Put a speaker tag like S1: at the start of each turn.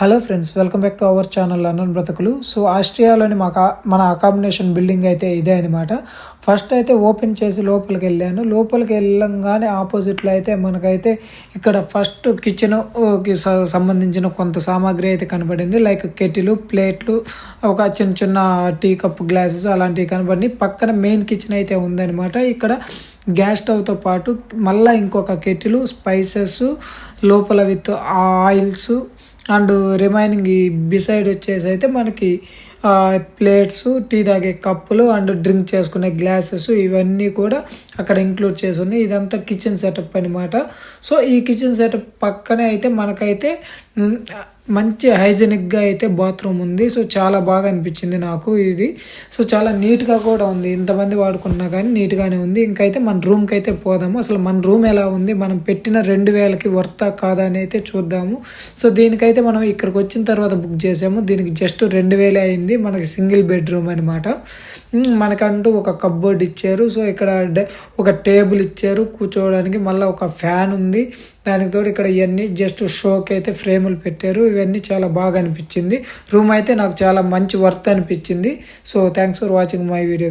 S1: Hello friends, welcome back to our channel London బ్రతుకులు. So ఆస్ట్రియాలోని మన accommodation building అయితే ఇదే అనమాట. ఫస్ట్ అయితే ఓపెన్ చేసి లోపలికి వెళ్ళాను. లోపలికి వెళ్ళంగానే ఆపోజిట్లో అయితే మనకైతే ఇక్కడ ఫస్ట్ కిచెన్కి సంబంధించిన కొంత సామాగ్రి అయితే కనబడింది. లైక్ కెటిలు, ప్లేట్లు, ఒక చిన్న చిన్న టీ కప్ గ్లాసెస్ అలాంటివి కనబడినాయి. పక్కన మెయిన్ కిచెన్ అయితే ఉందన్నమాట. ఇక్కడ గ్యాస్ స్టవ్తో పాటు మళ్ళీ ఇంకొక కెటిలు, స్పైసెస్, లోపల విత్ ఆయిల్స్ అండ్ రిమైనింగ్ ఈ బిసైడ్ వచ్చేసి అయితే మనకి ప్లేట్స్, టీ తాగే కప్పులు అండ్ డ్రింక్ చేసుకునే గ్లాసెస్ ఇవన్నీ కూడా అక్కడ ఇంక్లూడ్ చేసి ఉన్నాయి. ఇదంతా కిచెన్ సెటప్ అనమాట. సో ఈ కిచెన్ సెటప్ పక్కనే అయితే మనకైతే మంచి హైజెనిక్గా అయితే బాత్రూమ్ ఉంది. సో చాలా బాగా అనిపించింది నాకు ఇది. సో చాలా నీట్గా కూడా ఉంది. ఇంతమంది వాడుకున్నా కానీ నీట్గానే ఉంది. ఇంకైతే మన రూమ్కి అయితే పోదాము. అసలు మన రూమ్ ఎలా ఉంది, మనం పెట్టిన 2000కి వర్తా కాదా అని అయితే చూద్దాము. సో దీనికైతే మనం ఇక్కడికి వచ్చిన తర్వాత బుక్ చేసాము. దీనికి జస్ట్ 2000 అయింది. మనకి సింగిల్ బెడ్రూమ్ అనమాట. మనకంటూ ఒక కప్బోర్డ్ ఇచ్చారు. సో ఇక్కడ ఒక టేబుల్ ఇచ్చారు కూర్చోవడానికి. మళ్ళీ ఒక ఫ్యాన్ ఉంది. దానికి తోడు ఇక్కడ ఇవన్నీ జస్ట్ షోకి అయితే ఫ్రేములు పెట్టారు. ఇవన్నీ చాలా బాగా అనిపించింది. రూమ్ అయితే నాకు చాలా మంచి వర్త్ అనిపించింది. So thanks for watching my video.